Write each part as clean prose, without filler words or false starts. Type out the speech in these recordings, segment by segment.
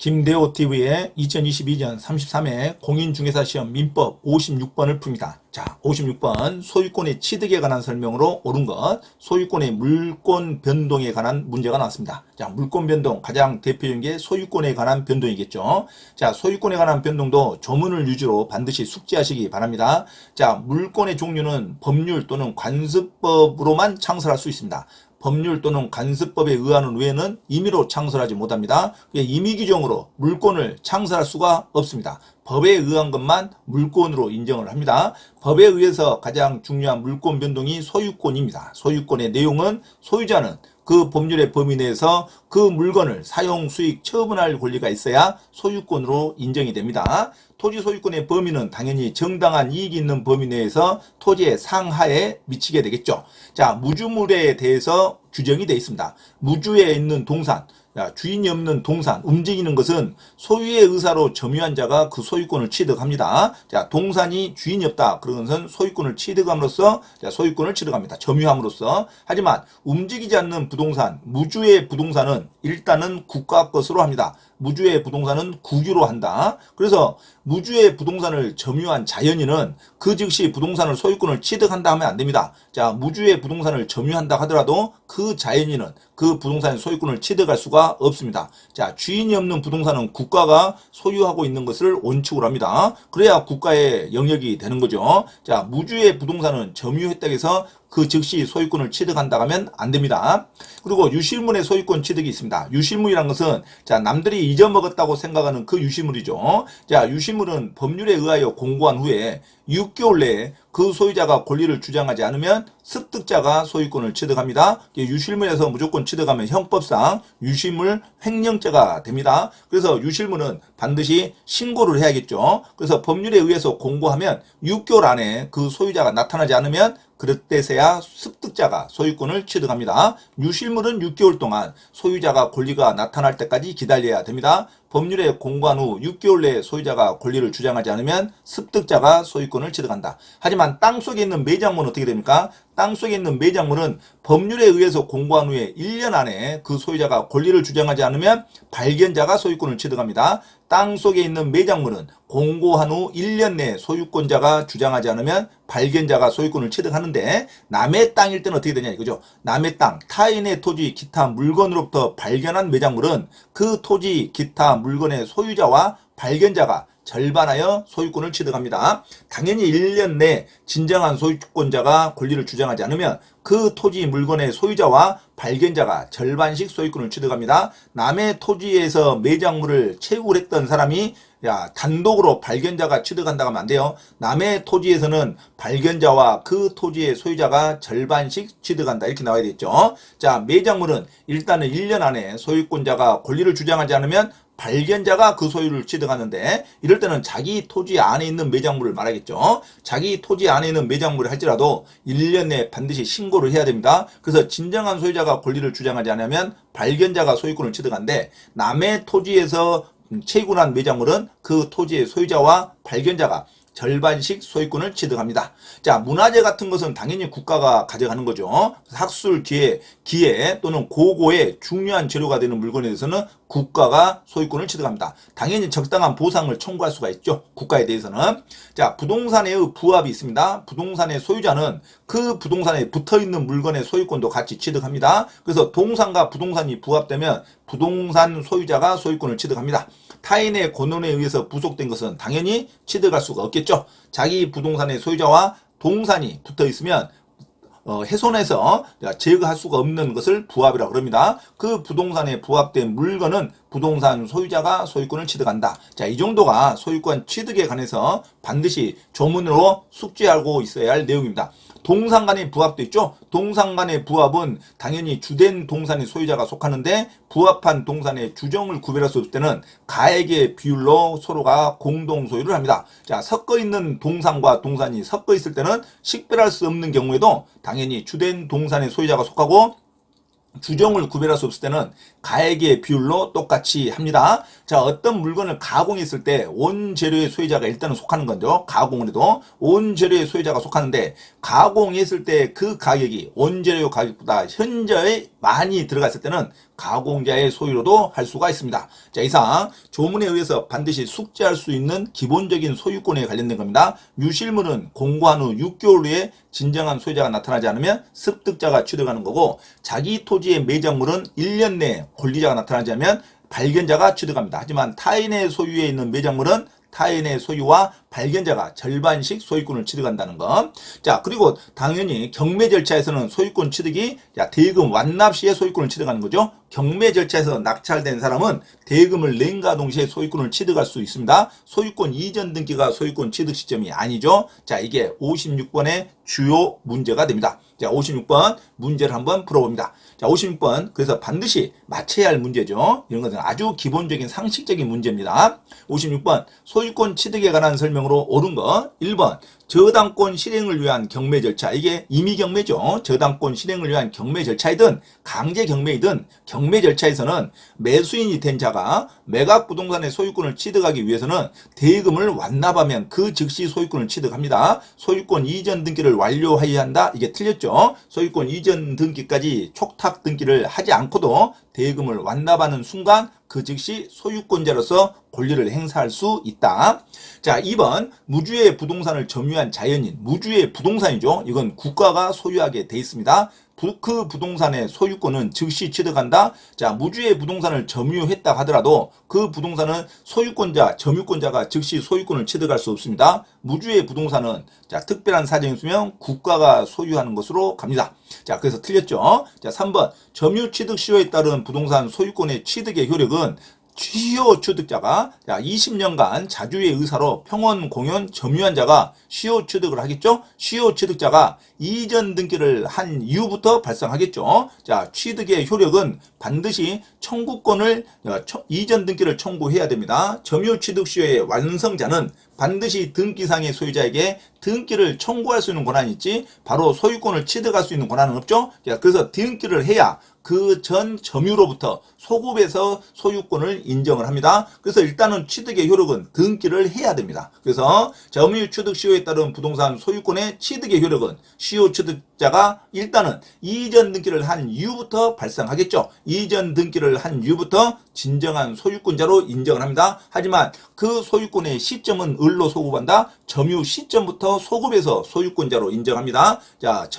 김대호TV의 2022년 33회 공인중개사시험 민법 56번을 풉니다. 자, 56번 소유권의 취득에 관한 설명으로 옳은 것, 소유권의 물권 변동에 관한 문제가 나왔습니다. 자, 물권 변동 가장 대표적인 게 소유권에 관한 변동이겠죠. 자, 소유권에 관한 변동도 조문을 유지로 반드시 숙지하시기 바랍니다. 자, 물권의 종류는 법률 또는 관습법으로만 창설할 수 있습니다. 법률 또는 관습법에 의하는 외에는 임의로 창설하지 못합니다. 임의 규정으로 물권을 창설할 수가 없습니다. 법에 의한 것만 물권으로 인정을 합니다. 법에 의해서 가장 중요한 물권 변동이 소유권입니다. 소유권의 내용은 소유자는 그 법률의 범위 내에서 그 물건을 사용, 수익, 처분할 권리가 있어야 소유권으로 인정이 됩니다. 토지 소유권의 범위는 당연히 정당한 이익이 있는 범위 내에서 토지의 상하에 미치게 되겠죠. 자, 무주물에 대해서 규정이 되어 있습니다. 무주에 있는 동산, 주인이 없는 동산, 움직이는 것은 소유의 의사로 점유한 자가 그 소유권을 취득합니다. 자, 동산이 주인이 없다. 그런 것은 소유권을 취득함으로써 소유권을 취득합니다. 점유함으로써. 하지만 움직이지 않는 부동산, 무주의 부동산은 일단은 국가 것으로 합니다. 무주의 부동산은 국유로 한다. 그래서 무주의 부동산을 점유한 자연인은 그 즉시 부동산을 소유권을 취득한다 하면 안 됩니다. 자, 무주의 부동산을 점유한다 하더라도 그 자연인은 그 부동산의 소유권을 취득할 수가 없습니다. 자, 주인이 없는 부동산은 국가가 소유하고 있는 것을 원칙으로 합니다. 그래야 국가의 영역이 되는 거죠. 자, 무주의 부동산은 점유했다고 해서 그 즉시 소유권을 취득한다 하면 안 됩니다. 그리고 유실물의 소유권 취득이 있습니다. 유실물이란 것은 자, 남들이 잊어먹었다고 생각하는 그 유실물이죠. 자, 유실물은 법률에 의하여 공고한 후에 6개월 내에 그 소유자가 권리를 주장하지 않으면 습득자가 소유권을 취득합니다. 유실물에서 무조건 취득하면 형법상 유실물 횡령죄가 됩니다. 그래서 유실물은 반드시 신고를 해야겠죠. 그래서 법률에 의해서 공고하면 6개월 안에 그 소유자가 나타나지 않으면 그때서야 습득자가 소유권을 취득합니다. 유실물은 6개월 동안 소유자가 권리가 나타날 때까지 기다려야 됩니다. 법률에 공고한 후 6개월 내에 소유자가 권리를 주장하지 않으면 습득자가 소유권을 취득한다. 하지만 땅속에 있는 매장물은 어떻게 됩니까? 땅속에 있는 매장물은 법률에 의해서 공고한 후에 1년 안에 그 소유자가 권리를 주장하지 않으면 발견자가 소유권을 취득합니다. 땅속에 있는 매장물은 공고한 후 1년 내에 소유권자가 주장하지 않으면 발견자가 소유권을 취득하는데 남의 땅일 때는 어떻게 되냐 이거죠. 남의 땅, 타인의 토지, 기타 물건으로부터 발견한 매장물은 그 토지, 기타 물건의 소유자와 발견자가 절반하여 소유권을 취득합니다. 당연히 1년 내 진정한 소유권자가 권리를 주장하지 않으면 그 토지 물건의 소유자와 발견자가 절반씩 소유권을 취득합니다. 남의 토지에서 매장물을 채굴 했던 사람이 단독으로 발견자가 취득한다고 하면 안 돼요. 남의 토지에서는 발견자와 그 토지의 소유자가 절반씩 취득한다. 이렇게 나와야 되겠죠. 자, 매장물은 일단은 1년 안에 소유권자가 권리를 주장하지 않으면 발견자가 그 소유를 취득하는데 이럴 때는 자기 토지 안에 있는 매장물을 말하겠죠. 자기 토지 안에 있는 매장물을 할지라도 1년 내에 반드시 신고를 해야 됩니다. 그래서 진정한 소유자가 권리를 주장하지 않으면 발견자가 소유권을 취득하는데 남의 토지에서 채굴한 매장물은 그 토지의 소유자와 발견자가 절반씩 소유권을 취득합니다. 자, 문화재 같은 것은 당연히 국가가 가져가는 거죠. 학술, 기회 또는 고고의 중요한 재료가 되는 물건에 대해서는 국가가 소유권을 취득합니다. 당연히 적당한 보상을 청구할 수가 있죠. 국가에 대해서는. 자, 부동산의 부합이 있습니다. 부동산의 소유자는 그 부동산에 붙어있는 물건의 소유권도 같이 취득합니다. 그래서 동산과 부동산이 부합되면 부동산 소유자가 소유권을 취득합니다. 타인의 권한에 의해서 부속된 것은 당연히 취득할 수가 없겠죠. 자기 부동산의 소유자와 동산이 붙어 있으면 훼손해서 제거할 수가 없는 것을 부합이라고 그럽니다. 그 부동산에 부합된 물건은 부동산 소유자가 소유권을 취득한다. 자, 이 정도가 소유권 취득에 관해서 반드시 조문으로 숙지하고 있어야 할 내용입니다. 동산 간의 부합도 있죠. 동산 간의 부합은 당연히 주된 동산의 소유자가 속하는데 부합한 동산의 주정을 구별할 수 없을 때는 가액의 비율로 서로가 공동 소유를 합니다. 자, 섞어 있는 동산과 동산이 섞어 있을 때는 식별할 수 없는 경우에도 당연히 주된 동산의 소유자가 속하고 주종을 구별할 수 없을 때는 가액의 비율로 똑같이 합니다. 자, 어떤 물건을 가공했을 때 원재료의 소유자가 일단은 속하는 건죠. 가공을 해도 원재료의 소유자가 속하는데 가공했을 때 그 가격이 원재료 가격보다 현저히 많이 들어갔을 때는 가공자의 소유로도 할 수가 있습니다. 자, 이상 조문에 의해서 반드시 숙지할 수 있는 기본적인 소유권에 관련된 겁니다. 유실물은 공고한 후 6개월 후에 진정한 소유자가 나타나지 않으면 습득자가 취득하는 거고, 자기 토지의 매장물은 1년 내에 권리자가 나타나지 않으면 발견자가 취득합니다. 하지만 타인의 소유에 있는 매장물은 타인의 소유와 발견자가 절반씩 소유권을 취득한다는 것. 자, 그리고 당연히 경매 절차에서는 소유권 취득이 대금 완납 시에 소유권을 취득하는 거죠. 경매 절차에서 낙찰된 사람은 대금을 낸과 동시에 소유권을 취득할 수 있습니다. 소유권 이전 등기가 소유권 취득 시점이 아니죠. 자, 이게 56번의 주요 문제가 됩니다. 자, 56번 문제를 한번 풀어봅니다. 자, 56번 그래서 반드시 맞춰야 할 문제죠. 이런 것은 아주 기본적인 상식적인 문제입니다. 56번 소유권 취득에 관한 설명으로 옳은 것. 1번 저당권 실행을 위한 경매 절차. 이게 임의경매죠. 저당권 실행을 위한 경매 절차이든 강제 경매이든 경매 절차에서는 매수인이 된 자가 매각 부동산의 소유권을 취득하기 위해서는 대금을 완납하면 그 즉시 소유권을 취득합니다. 소유권 이전 등기를 완료해야 한다. 이게 틀렸죠. 소유권 이전 등기까지 촉탁 등기를 하지 않고도 대금을 완납하는 순간 그 즉시 소유권자로서 권리를 행사할 수 있다. 자, 2번 무주의 부동산을 점유한 자연인. 무주의 부동산이죠. 이건 국가가 소유하게 돼 있습니다. 그 부동산의 소유권은 즉시 취득한다. 자, 무주의 부동산을 점유했다 하더라도 그 부동산은 소유권자, 점유권자가 즉시 소유권을 취득할 수 없습니다. 무주의 부동산은 자, 특별한 사정이 있으면 국가가 소유하는 것으로 갑니다. 자, 그래서 틀렸죠. 자, 3번 점유 취득 시효에 따른 부동산 소유권의 취득의 효력은 시효 취득자가 20년간 자주의 의사로 평원 공연 점유한 자가 시효 취득을 하겠죠. 시효 취득자가 이전 등기를 한 이후부터 발생하겠죠. 자, 취득의 효력은 반드시 청구권을 이전 등기를 청구해야 됩니다. 점유 취득 시효의 완성자는 반드시 등기상의 소유자에게 등기를 청구할 수 있는 권한이 있지 바로 소유권을 취득할 수 있는 권한은 없죠. 그래서 등기를 해야 그 전 점유로부터 소급해서 소유권을 인정을 합니다. 그래서 일단은 취득의 효력은 등기를 해야 됩니다. 그래서 점유 취득 시효에 따른 부동산 소유권의 취득의 효력은 시효 취득자가 일단은 이전 등기를 한 이후부터 발생하겠죠. 이전 등기를 한 이후부터 진정한 소유권자로 인정을 합니다. 하지만 그 소유권의 시점은 을로 소급한다. 점유 시점부터 소급해서 소유권자로 인정합니다. 자,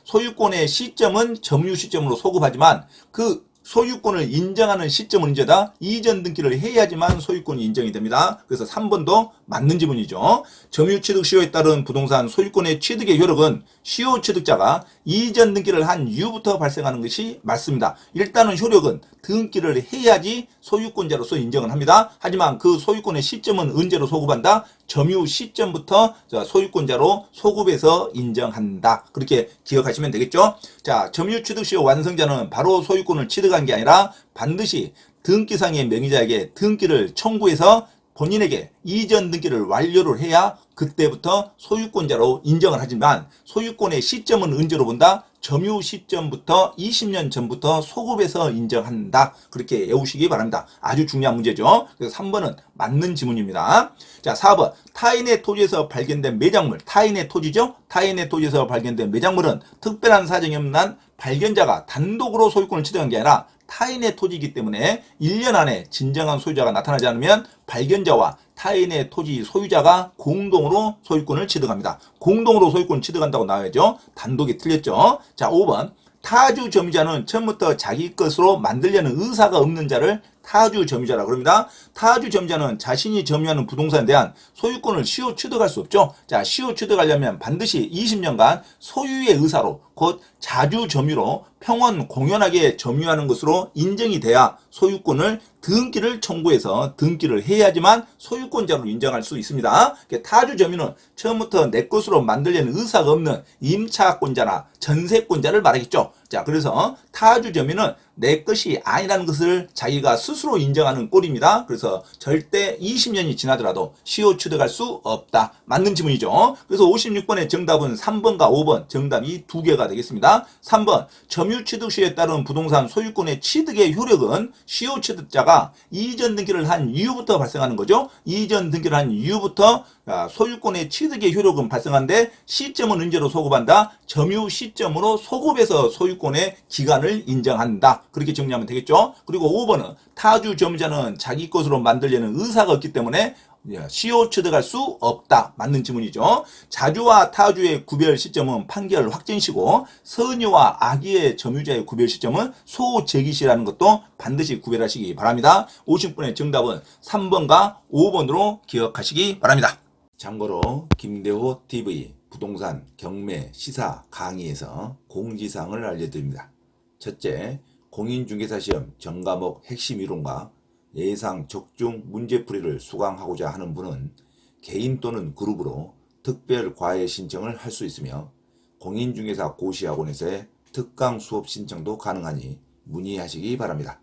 소유권의 시점은 점유 시점으로 소급하지만 그 소유권을 인정하는 시점은 문제다. 이전 등기를 해야지만 소유권이 인정이 됩니다. 그래서 3번도 맞는 지문이죠. 점유 취득 시효에 따른 부동산 소유권의 취득의 효력은 시효 취득자가 이전 등기를 한 이후부터 발생하는 것이 맞습니다. 일단은 효력은 등기를 해야지 소유권자로서 인정을 합니다. 하지만 그 소유권의 시점은 언제로 소급한다? 점유 시점부터 소유권자로 소급해서 인정한다. 그렇게 기억하시면 되겠죠. 자, 점유 취득 시효 완성자는 바로 소유권을 취득한 게 아니라 반드시 등기상의 명의자에게 등기를 청구해서 본인에게 이전 등기를 완료를 해야 그때부터 소유권자로 인정을 하지만 소유권의 시점은 언제로 본다? 점유 시점부터 20년 전부터 소급해서 인정한다. 그렇게 외우시기 바랍니다. 아주 중요한 문제죠. 그래서 3번은 맞는 지문입니다. 자, 4번 타인의 토지에서 발견된 매장물. 타인의 토지죠. 타인의 토지에서 발견된 매장물은 특별한 사정이 없는 한 발견자가 단독으로 소유권을 취득한 게 아니라 타인의 토지이기 때문에 1년 안에 진정한 소유자가 나타나지 않으면 발견자와 타인의 토지 소유자가 공동으로 소유권을 취득합니다. 공동으로 소유권을 취득한다고 나와야죠. 단독이 틀렸죠. 자, 5번 타주 점유자는 처음부터 자기 것으로 만들려는 의사가 없는 자를 타주 점유자라고 합니다. 타주 점유자는 자신이 점유하는 부동산에 대한 소유권을 시효 취득할 수 없죠. 자, 시효 취득하려면 반드시 20년간 소유의 의사로 곧 자주 점유로 평원 공연하게 점유하는 것으로 인정이 돼야 소유권을 등기를 청구해서 등기를 해야지만 소유권자로 인정할 수 있습니다. 타주 점유는 처음부터 내 것으로 만들려는 의사가 없는 임차권자나 전세권자를 말하겠죠. 자, 그래서 타주 점유는 내 것이 아니라는 것을 자기가 스스로 인정하는 꼴입니다. 그래서 절대 20년이 지나더라도 시효 취득할 수 없다. 맞는 지문이죠. 그래서 56번의 정답은 3번과 5번 정답이 두 개가 되겠습니다. 3번 점유 취득 시에 따른 부동산 소유권의 취득의 효력은 시효 취득자가 이전 등기를 한 이후부터 발생하는 거죠. 이전 등기를 한 이후부터 소유권의 취득의 효력은 발생하는데 시점은 언제로 소급한다? 점유 시점으로 소급해서 소유권의 기간을 인정한다. 그렇게 정리하면 되겠죠. 그리고 5번은 타주 점유자는 자기 것으로 만들려는 의사가 없기 때문에 시효 취득할 수 없다. 맞는 지문이죠. 자주와 타주의 구별 시점은 판결 확정시고 선유와 악의의 점유자의 구별 시점은 소재기시라는 것도 반드시 구별하시기 바랍니다. 50분의 정답은 3번과 5번으로 기억하시기 바랍니다. 참고로 김대호 TV 부동산 경매 시사 강의에서 공지사항을 알려드립니다. 첫째, 공인중개사 시험 전과목 핵심 이론과 예상 적중 문제풀이를 수강하고자 하는 분은 개인 또는 그룹으로 특별 과외 신청을 할 수 있으며 공인중개사 고시학원에서의 특강 수업 신청도 가능하니 문의하시기 바랍니다.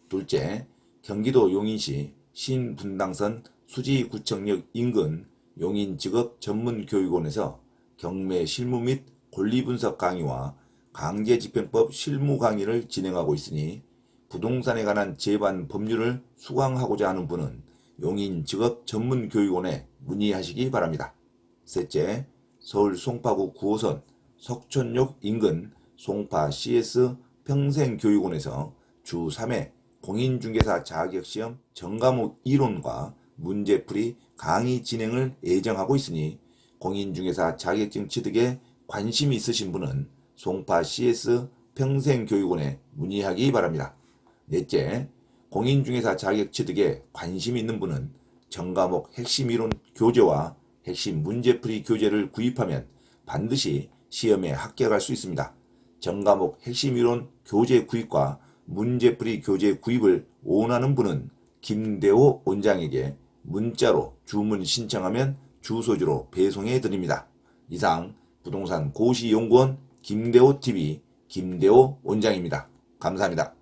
둘째, 경기도 용인시 신분당선 수지구청역 인근 용인직업전문교육원에서 경매 실무 및 권리분석 강의와 강제집행법 실무 강의를 진행하고 있으니 부동산에 관한 제반 법률을 수강하고자 하는 분은 용인직업전문교육원에 문의하시기 바랍니다. 셋째, 서울 송파구 9호선 석촌역 인근 송파 CS 평생교육원에서 주 3회 공인중개사 자격시험 전과목 이론과 문제풀이 강의 진행을 예정하고 있으니 공인중개사 자격증 취득에 관심이 있으신 분은 송파 CS 평생교육원에 문의하기 바랍니다. 넷째, 공인중개사 자격 취득에 관심이 있는 분은 전과목 핵심 이론 교재와 핵심 문제풀이 교재를 구입하면 반드시 시험에 합격할 수 있습니다. 전과목 핵심 이론 교재 구입과 문제풀이 교재 구입을 원하는 분은 김대호 원장에게 문자로 주문 신청하면 주소지로 배송해 드립니다. 이상 부동산 고시연구원 김대호 TV 김대호 원장입니다. 감사합니다.